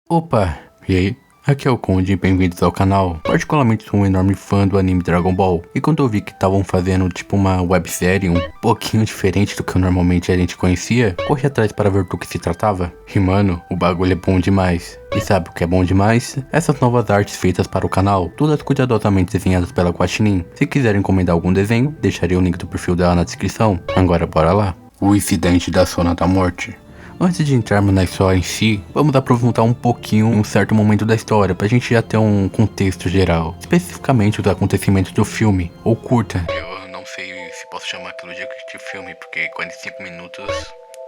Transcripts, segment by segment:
Opa, e aí? Aqui é o Conde e bem-vindos ao canal. Particularmente sou um enorme fã do anime Dragon Ball. E quando eu vi que estavam fazendo tipo uma websérie um pouquinho diferente do que normalmente a gente conhecia, corri atrás para ver do que se tratava. E mano, o bagulho é bom demais. E sabe o que é bom demais? Essas novas artes feitas para o canal, todas cuidadosamente desenhadas pela Guaxinim. Se quiserem encomendar algum desenho, deixarei o link do perfil dela na descrição. Agora bora lá. O incidente da Zona da Morte. Antes de entrarmos na história em si, vamos aprofundar um pouquinho um certo momento da história, pra gente já ter um contexto geral, especificamente os acontecimentos do filme, ou curta. Eu não sei se posso chamar aquilo de filme, porque 45 minutos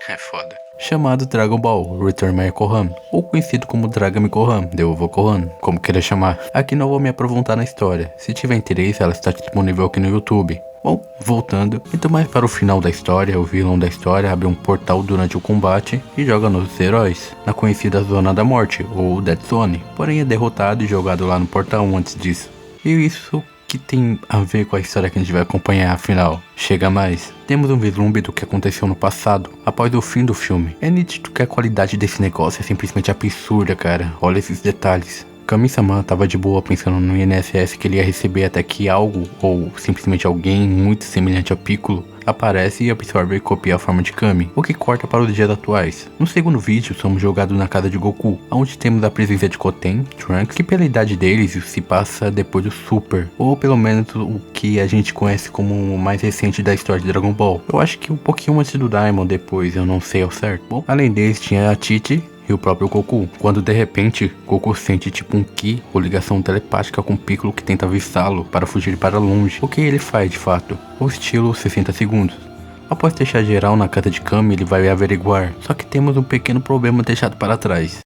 é foda. Chamado Dragon Ball Return My Gohan, ou conhecido como Dragami Gohan, Devolvo Gohan, como queira chamar. Aqui não vou me aprofundar na história, se tiver interesse ela está disponível aqui no YouTube. Bom, voltando, então mais para o final da história, o vilão da história abre um portal durante o combate e joga nos heróis, na conhecida Zona da Morte, ou Dead Zone, porém é derrotado e jogado lá no portal antes disso. E isso que tem a ver com a história que a gente vai acompanhar afinal. Chega mais, temos um vislumbre do que aconteceu no passado, após o fim do filme. É nítido que a qualidade desse negócio é simplesmente absurda, cara, olha esses detalhes. Kami-sama tava de boa pensando no INSS que ele ia receber até que algo, ou simplesmente alguém muito semelhante ao Piccolo, aparece e absorve e copia a forma de Kami, o que corta para os dias atuais. No segundo vídeo, somos jogados na casa de Goku, onde temos a presença de Goten, Trunks, que pela idade deles se passa depois do Super, ou pelo menos o que a gente conhece como o mais recente da história de Dragon Ball. Eu acho que um pouquinho antes do Daimon depois, eu não sei ao certo. Bom, além deles tinha a Titi e o próprio Goku, quando de repente Goku sente tipo um ki ou ligação telepática com Piccolo que tenta avistá-lo para fugir para longe. O que ele faz de fato? O estilo 60 segundos. Após deixar geral na casa de Kami, ele vai averiguar, só que temos um pequeno problema deixado para trás.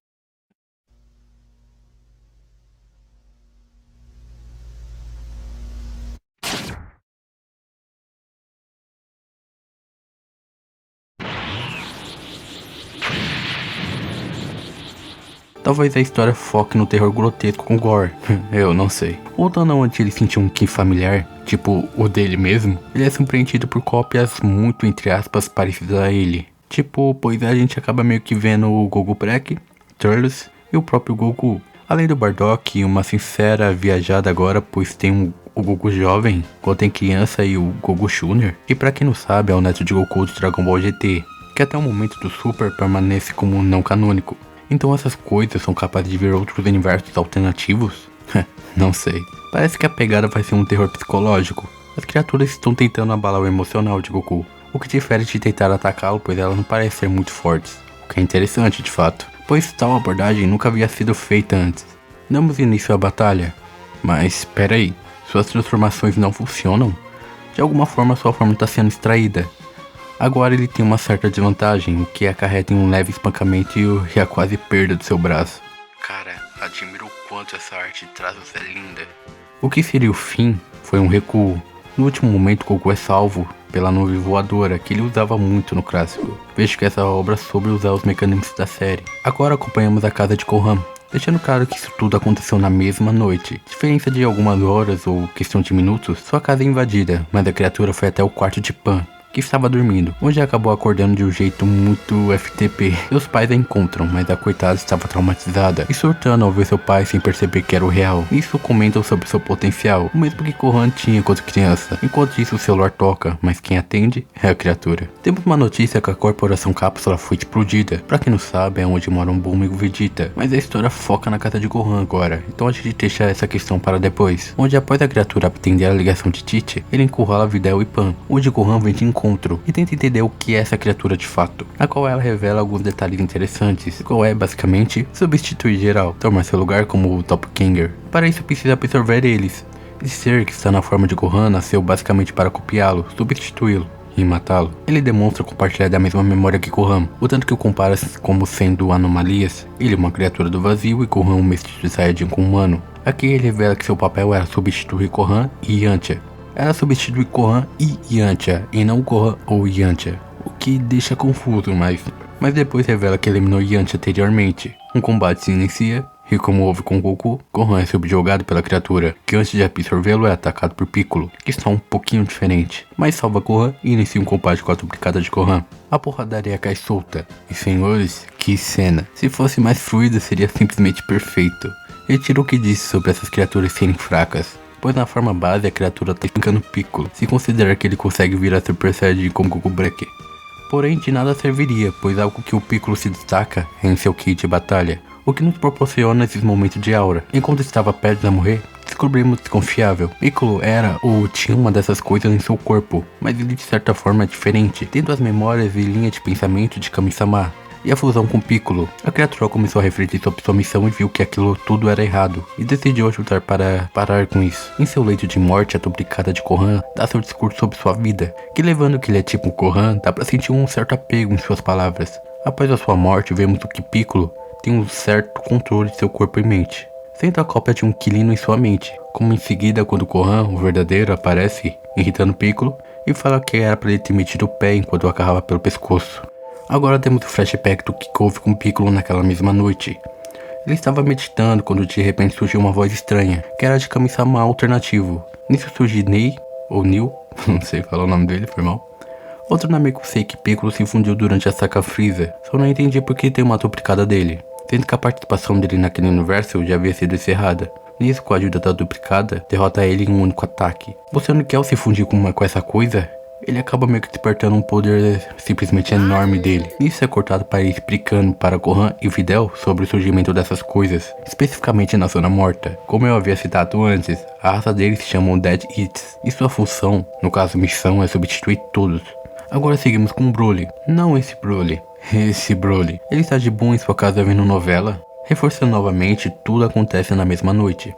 Talvez a história foque no terror grotesco com gore, eu não sei. Voltando onde ele sentiu um ki familiar, tipo o dele mesmo, ele é surpreendido por cópias muito entre aspas parecidas a ele. Tipo, pois a gente acaba meio que vendo o Goku Black, Turles e o próprio Goku. Além do Bardock, uma sincera viajada agora, pois tem o Goku jovem, Goten criança e o Goku Jr. E pra quem não sabe é o neto de Goku do Dragon Ball GT, que até o momento do Super permanece como não canônico. Então essas coisas são capazes de ver outros universos alternativos? Não sei. Parece que a pegada vai ser um terror psicológico. As criaturas estão tentando abalar o emocional de Goku, o que difere de tentar atacá-lo, pois elas não parecem ser muito fortes. O que é interessante de fato, pois tal abordagem nunca havia sido feita antes. Damos início à batalha. Mas espera aí, suas transformações não funcionam? De alguma forma sua forma está sendo extraída. Agora ele tem uma certa desvantagem, o que acarreta em um leve espancamento e a quase perda do seu braço. Cara, admiro o quanto essa arte de traços é linda. O que seria o fim foi um recuo. No último momento, Goku é salvo pela nuvem voadora, que ele usava muito no clássico. Vejo que essa obra soube usar os mecanismos da série. Agora acompanhamos a casa de Gohan, deixando claro que isso tudo aconteceu na mesma noite. Diferença de algumas horas ou questão de minutos, sua casa é invadida, mas a criatura foi até o quarto de Pan, que estava dormindo, onde acabou acordando de um jeito muito FTP. Seus pais a encontram, mas a coitada estava traumatizada e surtando ao ver seu pai sem perceber que era o real. Isso comentam sobre seu potencial, o mesmo que Gohan tinha quando criança. Enquanto isso o celular toca, mas quem atende é a criatura. Temos uma notícia que a corporação Cápsula foi explodida. Pra quem não sabe é onde mora um Bulma e o Vegeta, mas a história foca na casa de Gohan agora, então a gente deixa essa questão para depois. Onde após a criatura atender a ligação de Tite, ele encurrala Videl e Pan, onde Gohan vem de encontro e tenta entender o que é essa criatura de fato, a qual ela revela alguns detalhes interessantes, qual é basicamente substituir geral, tomar seu lugar como o Doppelganger. Para isso precisa absorver eles. Esse ser que está na forma de Gohan nasceu basicamente para copiá-lo, substituí-lo e matá-lo. Ele demonstra compartilhar da mesma memória que Gohan, o tanto que o compara como sendo anomalias. Ele é uma criatura do vazio e Gohan um mestiço de Saiyajin com humano. Aqui ele revela que seu papel era substituir Gohan e Yantia. Ela substitui Gohan e Yantia, e não Gohan ou Yantia, o que deixa confuso, mas depois revela que eliminou Yantia anteriormente. Um combate se inicia E como houve com Goku, Gohan é subjugado pela criatura, que antes de absorvê-lo é atacado por Piccolo, que está um pouquinho diferente, mas salva Gohan e inicia um combate com a duplicada de Gohan. A porradaria cai solta, e senhores, que cena! Se fosse mais fluida seria simplesmente perfeito. Retiro o que disse sobre essas criaturas serem fracas, pois na forma base a criatura está ficando Piccolo, se considerar que ele consegue virar Super Saiyajin como Goku Black. Porém de nada serviria, pois algo que o Piccolo se destaca é em seu kit de batalha, o que nos proporciona esses momentos de aura. Enquanto estava perto de morrer, descobrimos desconfiável. Piccolo era ou tinha uma dessas coisas em seu corpo, mas ele de certa forma é diferente, tendo as memórias e linha de pensamento de Kami-sama. E a fusão com Piccolo, a criatura começou a refletir sobre sua missão e viu que aquilo tudo era errado, e decidiu ajudar para parar com isso. Em seu leito de morte, a duplicada de Gohan dá seu discurso sobre sua vida, que levando que ele é tipo Gohan, dá pra sentir um certo apego em suas palavras. Após a sua morte, vemos que Piccolo tem um certo controle de seu corpo e mente, sendo a cópia de um Killino em sua mente, como em seguida quando Gohan, o verdadeiro, aparece, irritando Piccolo, e fala que era para ele ter metido o pé enquanto o agarrava pelo pescoço. Agora temos o flashback do que houve com Piccolo naquela mesma noite. Ele estava meditando quando de repente surgiu uma voz estranha, que era de Kami-sama alternativo. Nisso surgiu Ney, ou Neil, não sei falar o nome dele, foi mal. Outro Nameku sei que Piccolo se fundiu durante a saga Freeza, só não entendi porque tem uma duplicada dele, sendo que a participação dele naquele universo já havia sido encerrada. Nisso, com a ajuda da duplicada, derrota ele em um único ataque, mostrando que ao se fundir com essa coisa, ele acaba meio que despertando um poder simplesmente enorme dele. Nisso é cortado para ele explicando para Gohan e Videl sobre o surgimento dessas coisas, especificamente na Zona Morta. Como eu havia citado antes, a raça deles se chama Dead Eats, e sua função, no caso missão, é substituir todos. Agora seguimos com Broly. Não esse Broly, esse Broly. Ele está de boa em sua casa vendo novela. Reforçando novamente, tudo acontece na mesma noite.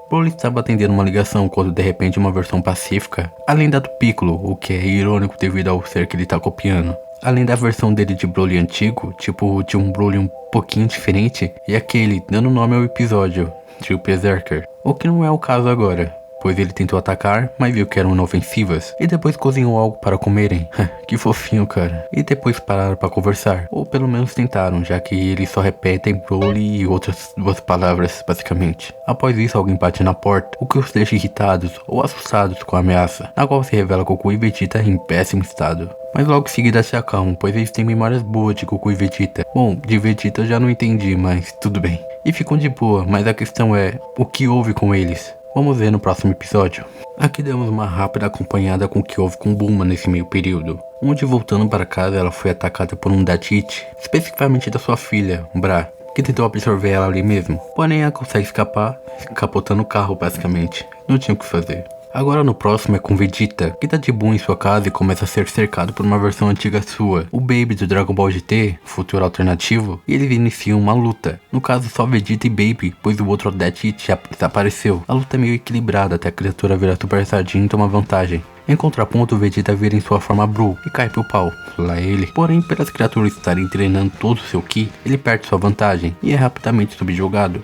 Broly estava atendendo uma ligação quando de repente uma versão pacífica, além da do Piccolo, o que é irônico devido ao ser que ele está copiando. Além da versão dele de Broly antigo, tipo de um Broly um pouquinho diferente, e aquele dando nome ao episódio, de o Berserker. O que não é o caso agora, pois ele tentou atacar, mas viu que eram inofensivas, e depois cozinhou algo para comerem. Que fofinho, cara. E depois pararam para conversar, ou pelo menos tentaram, já que eles só repetem Broly e outras duas palavras, basicamente. Após isso, alguém bate na porta, o que os deixa irritados ou assustados com a ameaça, na qual se revela Goku e Vegeta em péssimo estado. Mas logo em seguida se acalmam, pois eles têm memórias boas de Goku e Vegeta. Bom, de Vegeta eu já não entendi, mas tudo bem. E ficam de boa, mas a questão é, o que houve com eles? Vamos ver no próximo episódio. Aqui damos uma rápida acompanhada com o que houve com Bulma nesse meio período, onde voltando para casa ela foi atacada por um Death Eat, especificamente da sua filha, Bra, que tentou absorver ela ali mesmo. Porém ela consegue escapar, capotando o carro basicamente, não tinha o que fazer. Agora no próximo é com Vegeta, que tá de boa em sua casa e começa a ser cercado por uma versão antiga sua, o Baby do Dragon Ball GT, futuro alternativo, e eles iniciam uma luta. No caso só Vegeta e Baby, pois o outro Death Eat já desapareceu. A luta é meio equilibrada até a criatura virar Super Saiyajin e toma vantagem. Em contraponto, Vegeta vira em sua forma Bru e cai pro pau, lá ele. Porém, pelas criaturas estarem treinando todo o seu Ki, ele perde sua vantagem e é rapidamente subjugado.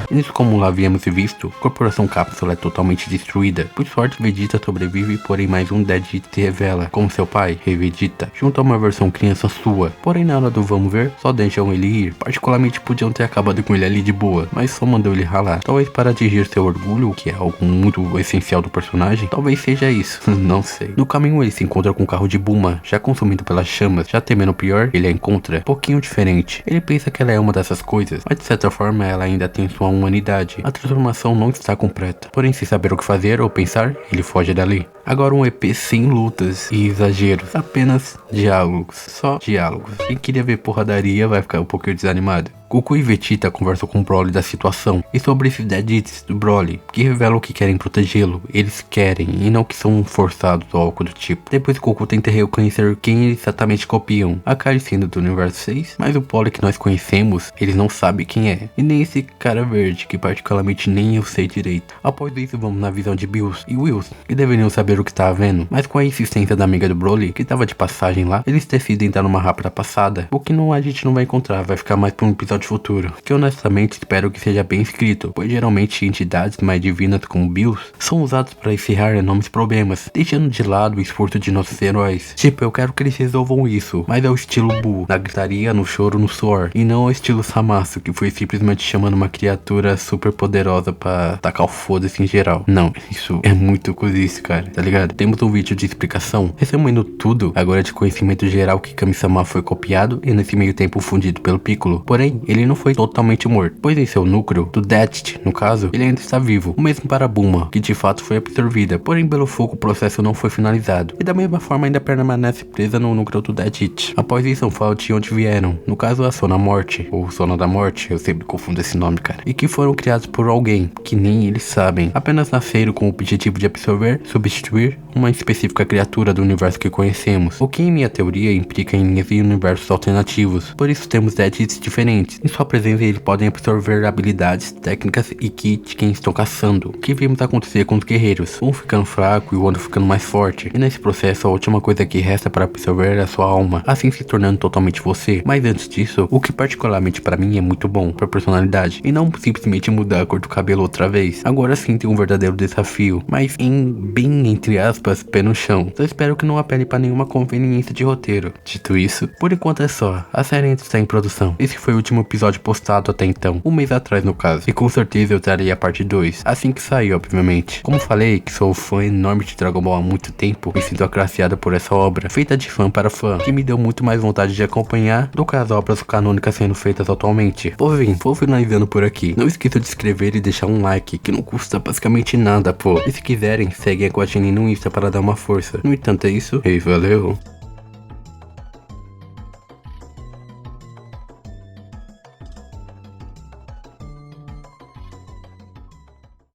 Nisso, como lá havíamos visto, a Corporação Cápsula é totalmente destruída. Por sorte, Vegeta sobrevive, porém mais um Dead Eat se revela como seu pai, Rei Vegeta, junto a uma versão criança sua. Porém na hora do vamos ver, só deixam ele ir. Particularmente podiam ter acabado com ele ali de boa, mas só mandou ele ralar. Talvez para atingir seu orgulho, que é algo muito essencial do personagem, talvez seja isso, não sei. No caminho ele se encontra com o carro de Bulma, já consumido pelas chamas. Já temendo o pior, ele a encontra pouquinho diferente. Ele pensa que ela é uma dessas coisas, mas de certa forma ela ainda tem sua humanidade. A transformação não está completa, porém sem saber o que fazer ou pensar, ele foge dali. Agora um EP sem lutas e exageros, apenas diálogos, só diálogos. Quem queria ver porradaria vai ficar um pouquinho desanimado. Goku e Vegeta conversam com o Broly da situação e sobre esses deadites do Broly, que revelam que querem protegê-lo. Eles querem e não que são forçados ou algo do tipo. Depois Goku tenta reconhecer quem eles exatamente copiam, a Kai sendo do universo 6, mas o Broly que nós conhecemos, eles não sabem quem é. E nem esse cara verde, que particularmente nem eu sei direito. Após isso vamos na visão de Bills e Wills, que deveriam saber o que tá havendo, mas com a insistência da amiga do Broly, que tava de passagem lá, eles decidem dar uma rápida passada, o que não a gente não vai encontrar, vai ficar mais pra um episódio futuro, que honestamente espero que seja bem escrito, pois geralmente entidades mais divinas como Bills são usadas para encerrar enormes problemas, deixando de lado o esforço de nossos heróis. Tipo, eu quero que eles resolvam isso, mas é o estilo Buu, na gritaria, no choro, no suor, e não o estilo Zamasu, que foi simplesmente chamando uma criatura super poderosa pra tacar o foda-se em geral. Não, isso é muito cozice, cara, tá ligado? Temos um vídeo de explicação, resumindo tudo, agora de conhecimento geral que Kami-sama foi copiado e nesse meio tempo fundido pelo Piccolo, porém, ele não foi totalmente morto, pois em seu núcleo, do Detched, no caso, ele ainda está vivo, o mesmo para Bulma, que de fato foi absorvida, porém pelo fogo o processo não foi finalizado, e da mesma forma ainda permanece presa no núcleo do Detched. Após isso, fala de onde vieram, no caso a Zona Morte, ou Zona da Morte, eu sempre confundo esse nome, cara, e que foram criados por alguém, que nem eles sabem, apenas nasceram com o objetivo de absorver, substituir uma específica criatura do universo que conhecemos, o que em minha teoria implica em universos alternativos, por isso temos Detcheds diferentes. Em sua presença eles podem absorver habilidades, técnicas e kit de quem estão caçando, o que vimos acontecer com os guerreiros, um ficando fraco e o outro ficando mais forte, e nesse processo a última coisa que resta para absorver é a sua alma, assim se tornando totalmente você. Mas antes disso, o que particularmente para mim é muito bom para personalidade, e não simplesmente mudar a cor do cabelo outra vez. Agora sim tem um verdadeiro desafio, mas em bem entre aspas, pé no chão. Só espero que não apele para nenhuma conveniência de roteiro. Dito isso, por enquanto é só, a série ainda está em produção. Esse foi o último episódio postado até então, um mês atrás no caso, e com certeza eu trarei a parte 2, assim que sair obviamente. Como falei que sou fã enorme de Dragon Ball há muito tempo, me sinto agraciado por essa obra, feita de fã para fã, que me deu muito mais vontade de acompanhar do que as obras canônicas sendo feitas atualmente. Vou finalizando por aqui, não esqueça de se inscrever e deixar um like, que não custa basicamente nada, pô. E se quiserem, seguem a Guaxinim no Insta para dar uma força. No entanto é isso, e valeu!